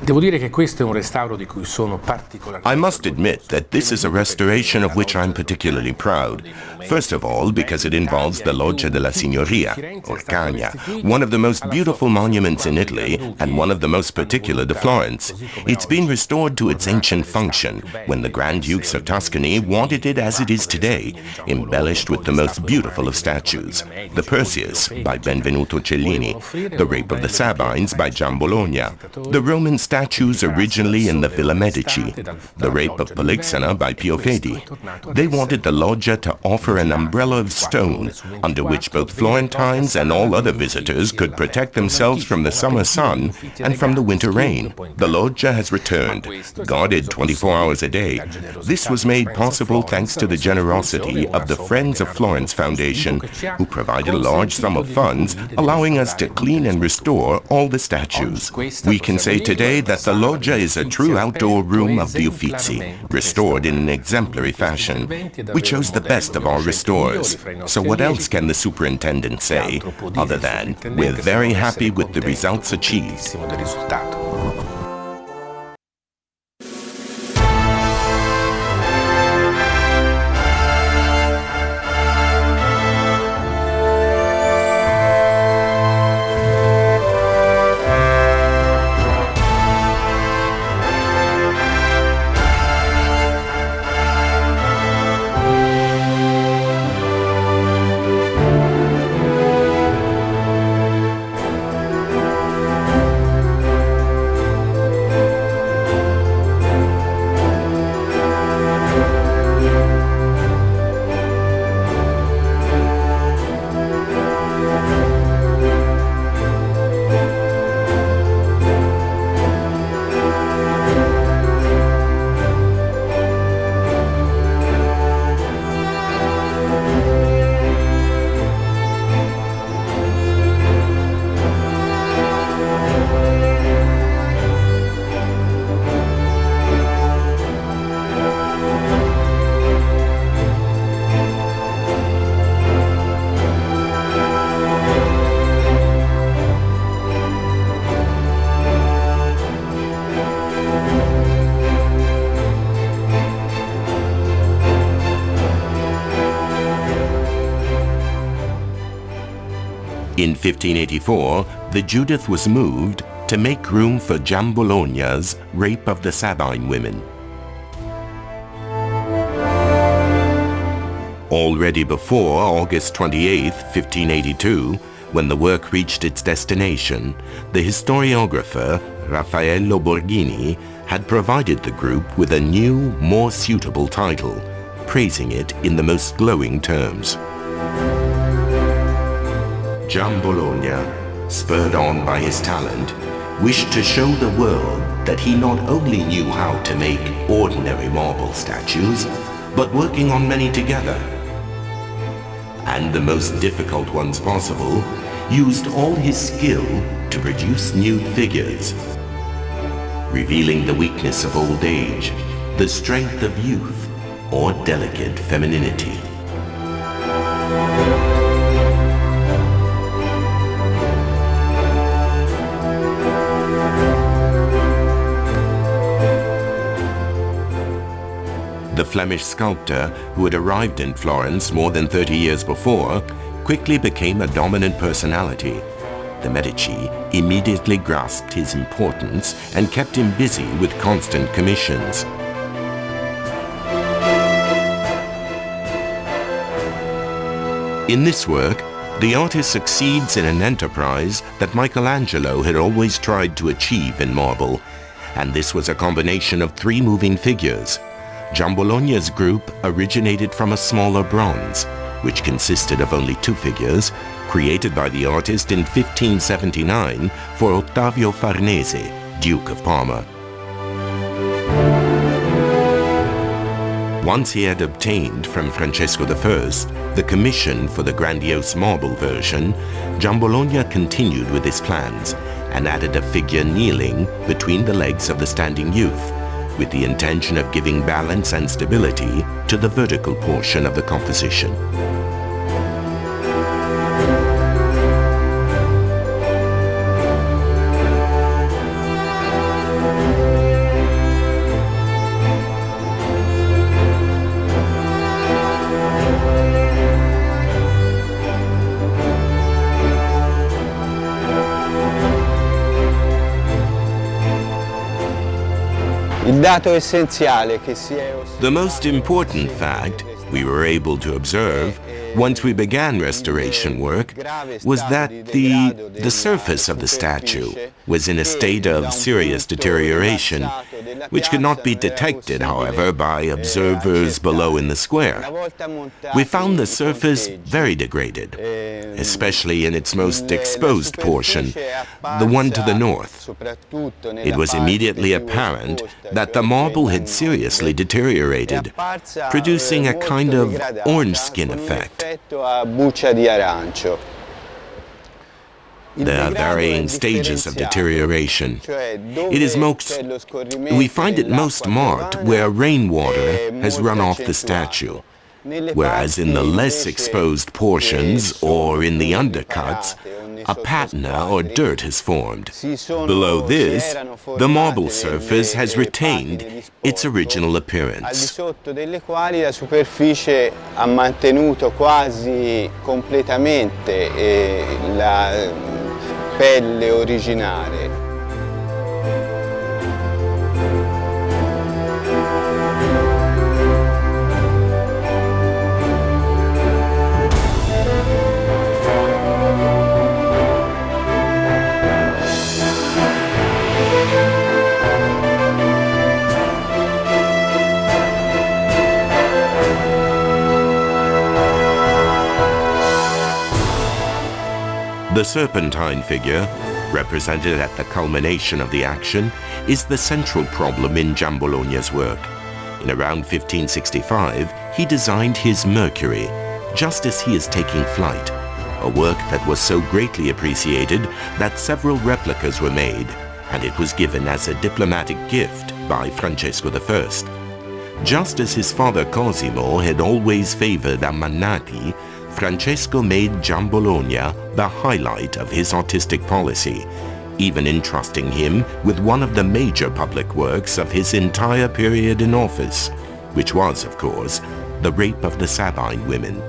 Devo dire che questo è un restauro di cui sono particolarmente I must admit that this is a restoration of which I'm particularly proud. First of all, because it involves the Loggia della Signoria, or Cagna, one of the most beautiful monuments in Italy and one of the most particular to Florence. It's been restored to its ancient function when the Grand Dukes of Tuscany wanted it as it is today, embellished with the most beautiful of statues. The Perseus by Benvenuto Cellini, the Rape of the Sabines by Gian Bologna, the Roman statues originally in the Villa Medici, the Rape of Polixena by Pio Fedi. They wanted the loggia to offer an umbrella of stone under which both Florentines and all other visitors could protect themselves from the summer sun and from the winter rain. The loggia has returned, guarded 24 hours a day. This was made possible thanks to the generosity of the Friends of Florence Foundation, who provided a large sum of funds, allowing us to clean and restore all the statues. We can say today that the loggia is a true outdoor room of the Uffizi, restored in an exemplary fashion. We chose the best of our restorers. So what else can the superintendent say, other than we're very happy with the results achieved? In 1584, the Judith was moved to make room for Gian Bologna's Rape of the Sabine Women. Already before August 28, 1582, when the work reached its destination, the historiographer Raffaello Borghini had provided the group with a new, more suitable title, praising it in the most glowing terms. Gian Bologna, spurred on by his talent, wished to show the world that he not only knew how to make ordinary marble statues, but working on many together, and the most difficult ones possible, used all his skill to produce nude figures, revealing the weakness of old age, the strength of youth, or delicate femininity. The Flemish sculptor, who had arrived in Florence more than 30 years before, quickly became a dominant personality. The Medici immediately grasped his importance and kept him busy with constant commissions. In this work, the artist succeeds in an enterprise that Michelangelo had always tried to achieve in marble, and this was a combination of 3 moving figures. Gian Bologna's group originated from a smaller bronze, which consisted of only 2 figures, created by the artist in 1579 for Ottavio Farnese, Duke of Parma. Once he had obtained from Francesco I the commission for the grandiose marble version, Gian Bologna continued with his plans and added a figure kneeling between the legs of the standing youth, with the intention of giving balance and stability to the vertical portion of the composition. The most important fact we were able to observe once we began restoration work was that the surface of the statue was in a state of serious deterioration, which could not be detected, however, by observers below in the square. We found the surface very degraded, especially in its most exposed portion, the one to the north. It was immediately apparent that the marble had seriously deteriorated, producing a kind of orange skin effect. There are varying stages of deterioration. We find it most marked where rainwater has run off the statue, whereas in the less exposed portions or in the undercuts, a patina or dirt has formed. Below this, the marble surface has retained its original appearance. Al di sotto delle quali la superficie ha mantenuto quasi completamente la pelle originale. The serpentine figure, represented at the culmination of the action, is the central problem in Giambologna's work. In around 1565, he designed his Mercury, just as he is taking flight, a work that was so greatly appreciated that several replicas were made, and it was given as a diplomatic gift by Francesco I. Just as his father Cosimo had always favored Ammannati, Francesco made Giambologna the highlight of his artistic policy, even entrusting him with one of the major public works of his entire period in office, which was, of course, the rape of the Sabine women.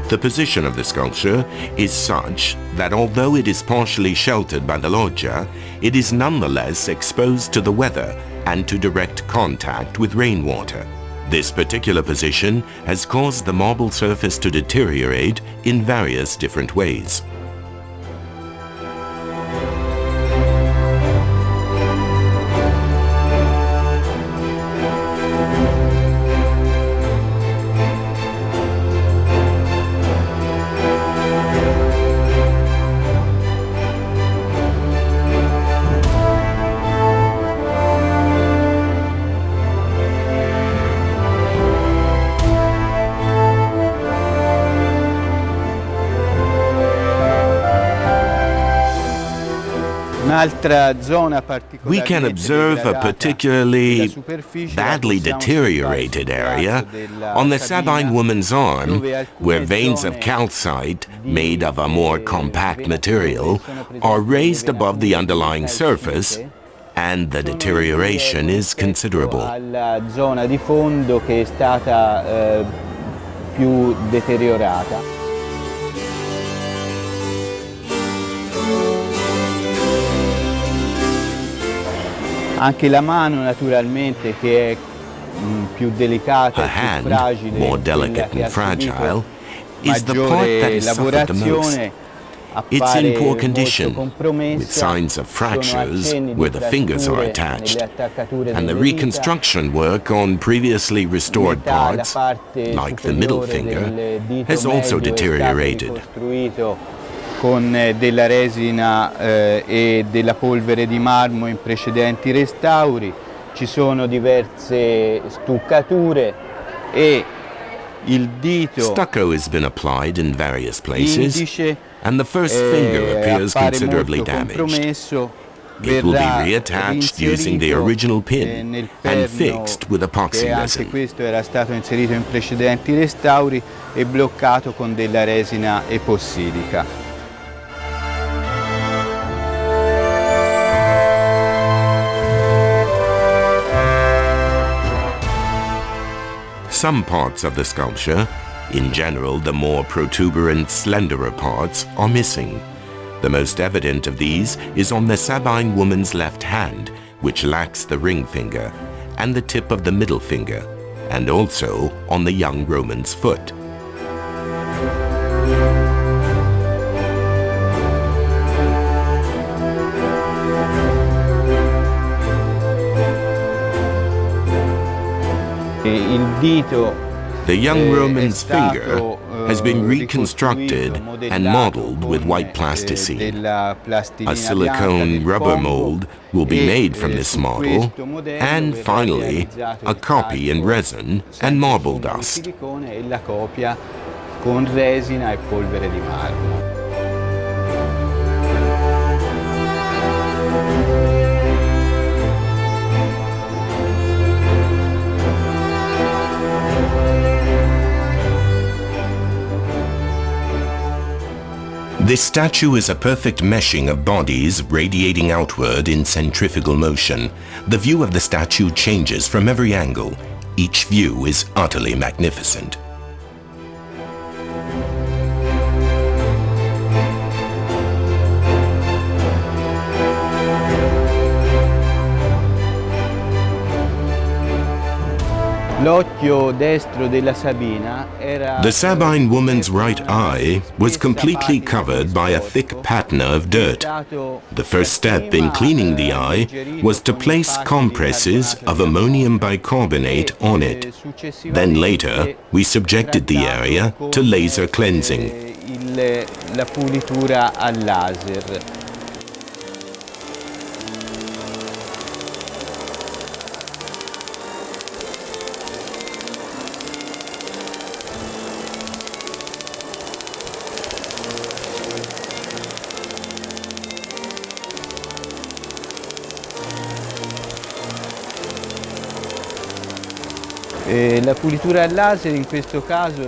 The position of the sculpture is such that although it is partially sheltered by the loggia, it is nonetheless exposed to the weather and to direct contact with rainwater. This particular position has caused the marble surface to deteriorate in various different ways. We can observe a particularly badly deteriorated area on the Sabine woman's arm, where veins of calcite, made of a more compact material, are raised above the underlying surface, and the deterioration is considerable. Zona di fondo che è stata più deteriorata. Anche la mano naturalmente che è più delicata e più fragile, more delicate and fragile, is the part that is suffered the most. It's in poor condition, with signs of fractures where the fingers are attached, and the reconstruction work on previously restored parts, like the middle finger, has also deteriorated. Con della resina e della polvere di marmo in precedenti restauri, ci sono diverse stuccature e il dito Stucco has been applied in various places, and the first finger appears considerably damaged. It will be reattached using the original pin and fixed with epoxy resin. Anche questo era stato inserito in precedenti restauri e bloccato con della resina epossidica. Some parts of the sculpture, In general, the more protuberant, slenderer parts are missing. The most evident of these is on the Sabine woman's left hand, which lacks the ring finger, and the tip of the middle finger, and also on the young Roman's foot. The young Roman's finger has been reconstructed and modeled with white plasticine. A silicone rubber mold will be made from this model, and finally, a copy in resin and marble dust. This statue is a perfect meshing of bodies radiating outward in centrifugal motion. The view of the statue changes from every angle. Each view is utterly magnificent. The Sabine woman's right eye was completely covered by a thick patina of dirt. The first step in cleaning the eye was to place compresses of ammonium bicarbonate on it. Then later, we subjected the area to laser cleansing. La pulitura al laser.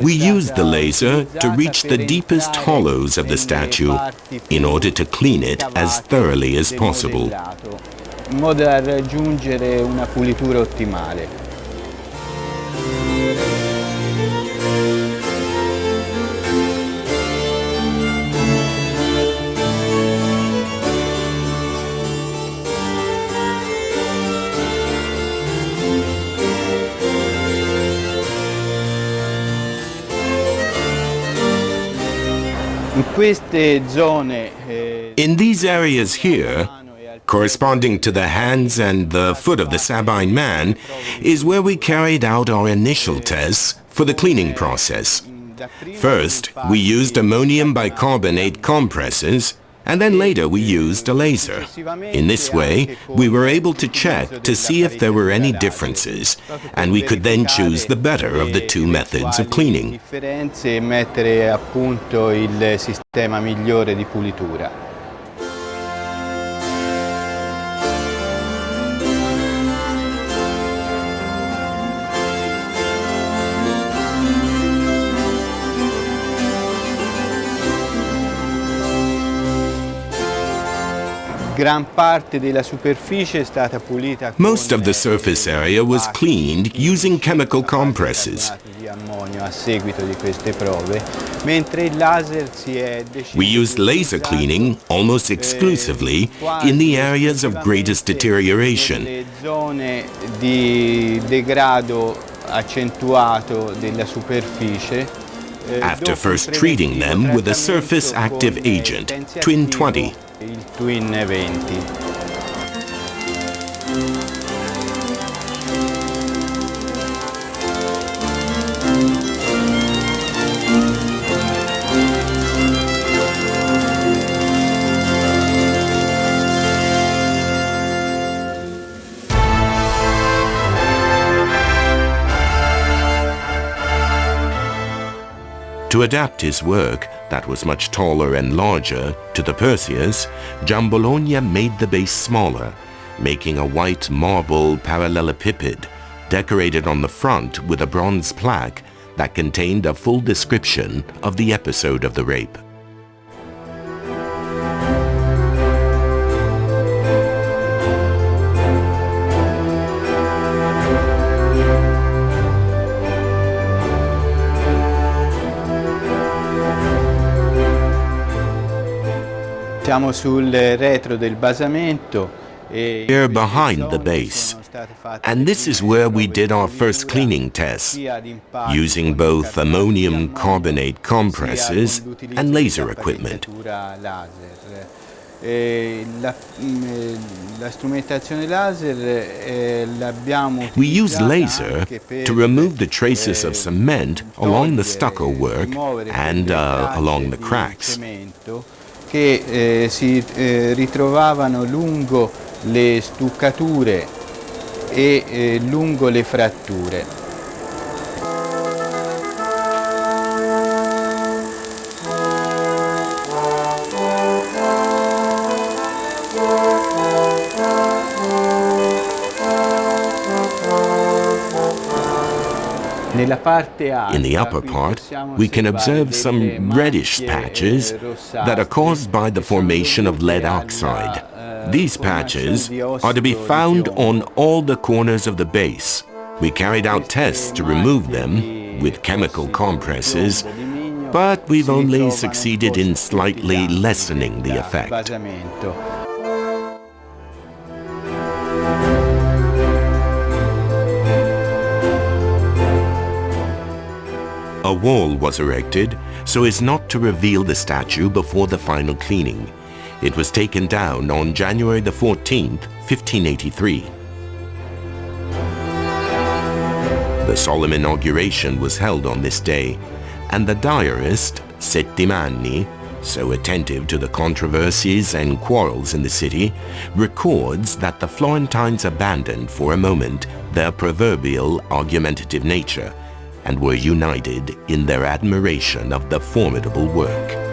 We used the laser to reach the deepest hollows of the statue in order to clean it as thoroughly as possible. In modo da raggiungere una pulitura ottimale. In these areas here, corresponding to the hands and the foot of the Sabine man, is where we carried out our initial tests for the cleaning process. First, we used ammonium bicarbonate compresses, and then later we used a laser. In this way, we were able to check to see if there were any differences, and we could then choose the better of the two methods of cleaning. Most of the surface area was cleaned using chemical compresses. We used laser cleaning almost exclusively in the areas of greatest deterioration. After first treating them with a surface active agent, Twin 20. Il Twin 20. To adapt his work, that was much taller and larger, to the Perseus, Giambologna made the base smaller, making a white marble parallelepiped, decorated on the front with a bronze plaque that contained a full description of the episode of the rape. Siamo sul retro del basamento. We're behind the base, and this is where we did our first cleaning tests, using both ammonium carbonate compressors and laser equipment. We used laser to remove the traces of cement along the stucco work and along the cracks. Che si ritrovavano lungo le stuccature e lungo le fratture. In the upper part, we can observe some reddish patches that are caused by the formation of lead oxide. These patches are to be found on all the corners of the base. We carried out tests to remove them with chemical compresses, but we've only succeeded in slightly lessening the effect. A wall was erected so as not to reveal the statue before the final cleaning. It was taken down on January the 14th, 1583. The solemn inauguration was held on this day, and the diarist, Settimani, so attentive to the controversies and quarrels in the city, records that the Florentines abandoned for a moment their proverbial argumentative nature and were united in their admiration of the formidable work.